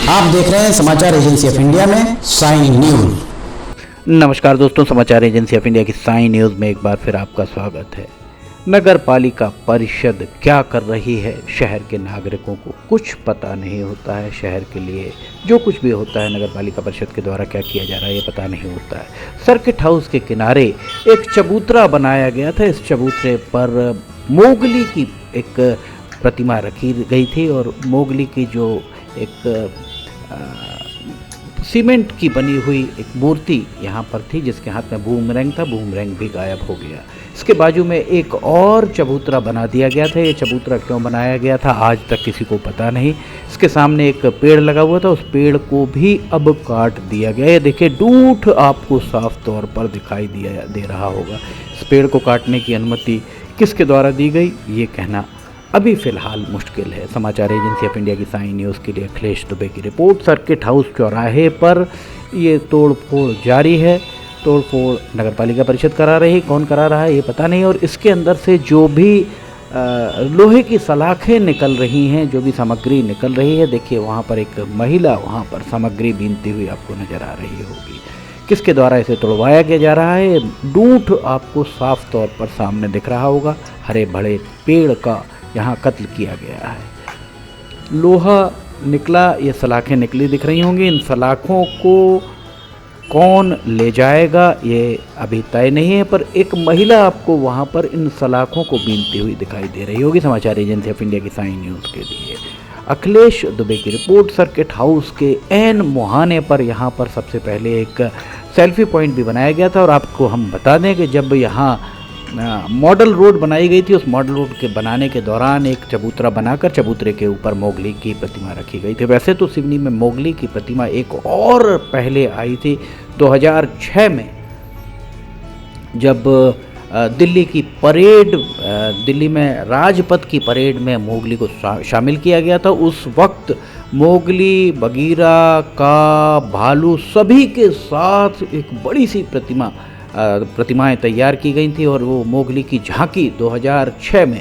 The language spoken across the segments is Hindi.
आप देख रहे हैं समाचार एजेंसी ऑफ इंडिया में साई न्यूज। नमस्कार दोस्तों, समाचार एजेंसी ऑफ इंडिया की साई न्यूज़ में एक बार फिर आपका स्वागत है। नगर पालिका परिषद क्या कर रही है? शहर के नागरिकों को कुछ पता नहीं होता है। शहर के लिए जो कुछ भी होता है नगर पालिका परिषद के द्वारा क्या किया जा रहा है ये पता नहीं होता है। सर्किट हाउस के किनारे एक चबूतरा बनाया गया था। इस चबूतरे पर मोगली की एक प्रतिमा रखी गई थी और मोगली की जो एक सीमेंट की बनी हुई एक मूर्ति यहाँ पर थी जिसके हाथ में बूमरैंग था। बूमरैंग भी गायब हो गया। इसके बाजू में एक और चबूतरा बना दिया गया था। ये चबूतरा क्यों बनाया गया था आज तक किसी को पता नहीं। इसके सामने एक पेड़ लगा हुआ था, उस पेड़ को भी अब काट दिया गया। ये देखिए, डूठ आपको साफ तौर पर दिखाई दे रहा होगा। इस पेड़ को काटने की अनुमति किसके द्वारा दी गई ये कहना अभी फ़िलहाल मुश्किल है। समाचार एजेंसी ऑफ इंडिया की साई न्यूज़ के लिए अखिलेश दुबे की रिपोर्ट। सर्किट हाउस चौराहे पर ये तोड़फोड़ जारी है। तोड़फोड़ नगर पालिका परिषद करा रही है, कौन करा रहा है ये पता नहीं। और इसके अंदर से जो भी लोहे की सलाखें निकल रही हैं, जो भी सामग्री निकल रही है, देखिए वहाँ पर एक महिला वहाँ पर सामग्री बीनती हुई आपको नज़र आ रही होगी। किसके द्वारा इसे तोड़वाया गया जा रहा है? डूठ आपको साफ तौर पर सामने दिख रहा होगा। हरे भरे पेड़ का यहाँ कत्ल किया गया है। लोहा निकला, ये सलाखें निकली दिख रही होंगी। इन सलाखों को कौन ले जाएगा ये अभी तय नहीं है, पर एक महिला आपको वहाँ पर इन सलाखों को बीनती हुई दिखाई दे रही होगी। समाचार एजेंसी ऑफ इंडिया की साई न्यूज़ के लिए अखिलेश दुबे की रिपोर्ट। सर्किट हाउस के एन मुहाने पर यहाँ पर सबसे पहले एक सेल्फी पॉइंट भी बनाया गया था। और आपको हम बता दें कि जब यहाँ मॉडल रोड बनाई गई थी, उस मॉडल रोड के बनाने के दौरान एक चबूतरा बनाकर चबूतरे के ऊपर मोगली की प्रतिमा रखी गई थी। वैसे तो सिवनी में मोगली की प्रतिमा एक और पहले आई थी 2006 में, जब दिल्ली की परेड, दिल्ली में राजपथ की परेड में मोगली को शामिल किया गया था। उस वक्त मोगली, बगीरा का, भालू सभी के साथ एक बड़ी सी प्रतिमाएं तैयार की गई थी और वो मोगली की झांकी 2006 में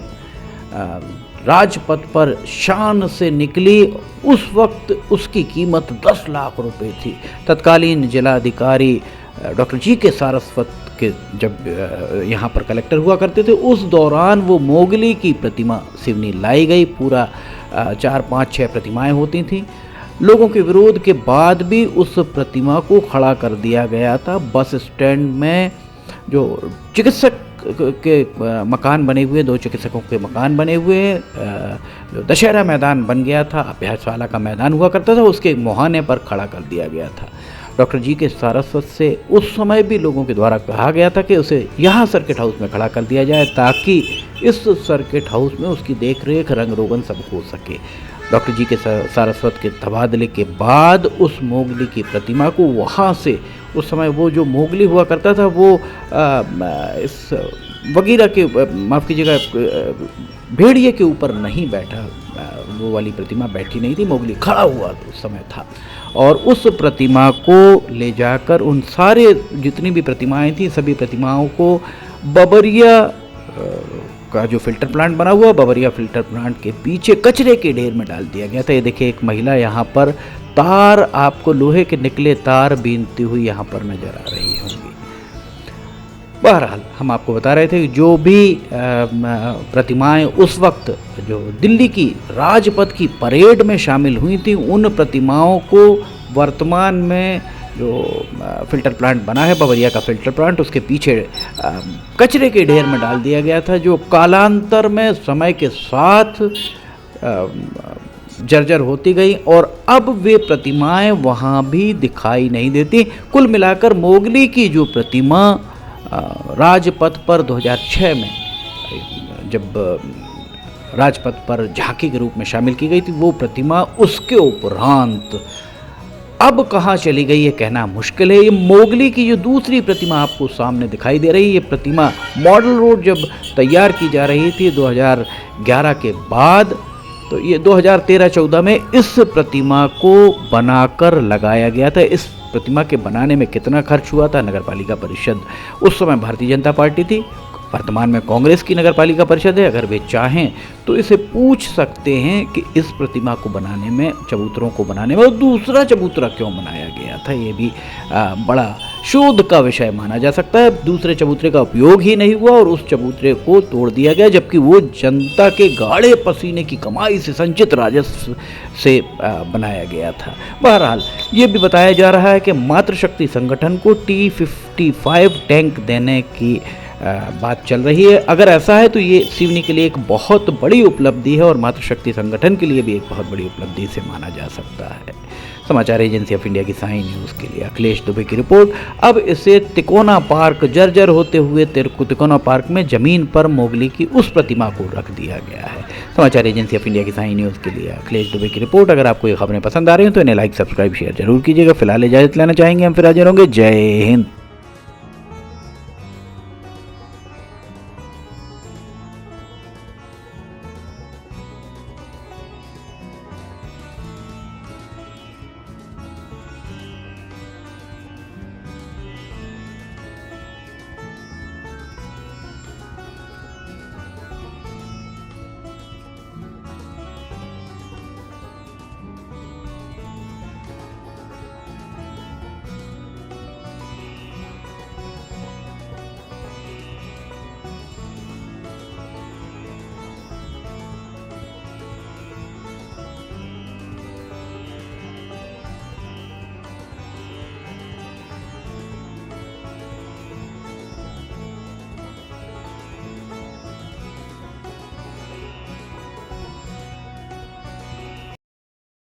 राजपथ पर शान से निकली। उस वक्त उसकी कीमत 10 लाख रुपए थी। तत्कालीन जिलाधिकारी डॉक्टर जी के सारस्वत के जब यहाँ पर कलेक्टर हुआ करते थे, उस दौरान वो मोगली की प्रतिमा सिवनी लाई गई। पूरा 4, 5, 6 प्रतिमाएं होती थीं। लोगों के विरोध के बाद भी उस प्रतिमा को खड़ा कर दिया गया था। बस स्टैंड में जो चिकित्सक के मकान बने हुए, 2 चिकित्सकों के मकान बने हुए, जो दशहरा मैदान बन गया था, अभ्यासशाला का मैदान हुआ करता था, उसके मुहाने पर खड़ा कर दिया गया था। डॉक्टर जी के सारस्वत से उस समय भी लोगों के द्वारा कहा गया था कि उसे यहाँ सर्किट हाउस में खड़ा कर दिया जाए ताकि इस सर्किट हाउस में उसकी देखरेख, रंग रोगन सब हो सके। डॉक्टर जी के सारस्वत के तबादले के बाद उस मोगली की प्रतिमा को वहाँ से, उस समय वो जो मोगली हुआ करता था वो इस वगीरा के, माफ़ कीजिएगा, भेड़िए के ऊपर नहीं बैठा, वो वाली प्रतिमा बैठी नहीं थी, मोगली खड़ा हुआ उस समय था। और उस प्रतिमा को ले जाकर उन सारे जितनी भी प्रतिमाएं थी, सभी प्रतिमाओं को बबरिया का जो फिल्टर प्लांट बना हुआ, बबरिया फिल्टर प्लांट के पीछे कचरे के ढेर में डाल दिया गया था। ये देखिए, एक महिला यहाँ पर तार, आपको लोहे के निकले तार बीनती हुई यहाँ पर नजर आ रही होंगी। बहरहाल हम आपको बता रहे थे कि जो भी प्रतिमाएं उस वक्त जो दिल्ली की राजपथ की परेड में शामिल हुई थी, उन प्रतिमाओं को वर्तमान में जो फिल्टर प्लांट बना है, बबरिया का फिल्टर प्लांट, उसके पीछे कचरे के ढेर में डाल दिया गया था, जो कालांतर में समय के साथ जर्जर होती गई और अब वे प्रतिमाएं वहाँ भी दिखाई नहीं देती। कुल मिलाकर मोगली की जो प्रतिमा राजपथ पर 2006 में जब राजपथ पर झांकी के रूप में शामिल की गई थी, वो प्रतिमा उसके उपरांत अब कहाँ चली गई ये कहना मुश्किल है। ये मोगली की जो दूसरी प्रतिमा आपको सामने दिखाई दे रही है, ये प्रतिमा मॉडल रोड जब तैयार की जा रही थी 2011 के बाद, तो ये 2013-14 में इस प्रतिमा को बनाकर लगाया गया था। इस प्रतिमा के बनाने में कितना खर्च हुआ था? नगर पालिका परिषद, उस समय भारतीय जनता पार्टी थी, वर्तमान में कांग्रेस की नगरपालिका परिषद है। अगर वे चाहें तो इसे पूछ सकते हैं कि इस प्रतिमा को बनाने में, चबूतरों को बनाने में, और दूसरा चबूतरा क्यों बनाया गया था। ये भी बड़ा शोध का विषय माना जा सकता है। दूसरे चबूतरे का उपयोग ही नहीं हुआ और उस चबूतरे को तोड़ दिया गया, जबकि वो जनता के गाढ़े पसीने की कमाई से संचित राजस्व से बनाया गया था। बहरहाल ये भी बताया जा रहा है कि मातृशक्ति संगठन को T-55 टैंक देने की बात चल रही है। अगर ऐसा है तो ये सिवनी के लिए एक बहुत बड़ी उपलब्धि है और मातृशक्ति संगठन के लिए भी एक बहुत बड़ी उपलब्धि से माना जा सकता है। समाचार एजेंसी ऑफ इंडिया की साई न्यूज़ के लिए अखिलेश दुबे की रिपोर्ट। अब इसे तिकोना पार्क जर्जर होते हुए तिकोना पार्क में जमीन पर मोगली की उस प्रतिमा को रख दिया गया है। समाचार एजेंसी ऑफ इंडिया की साई न्यूज़ के लिए अखिलेश दुबे की रिपोर्ट। अगर आपको ये खबरें पसंद आ रही हैं तो इन्हें लाइक, सब्सक्राइब, शेयर जरूर कीजिएगा। फिलहाल इजाजत लेना चाहेंगे, हम फिर हाजिर होंगे। जय हिंद।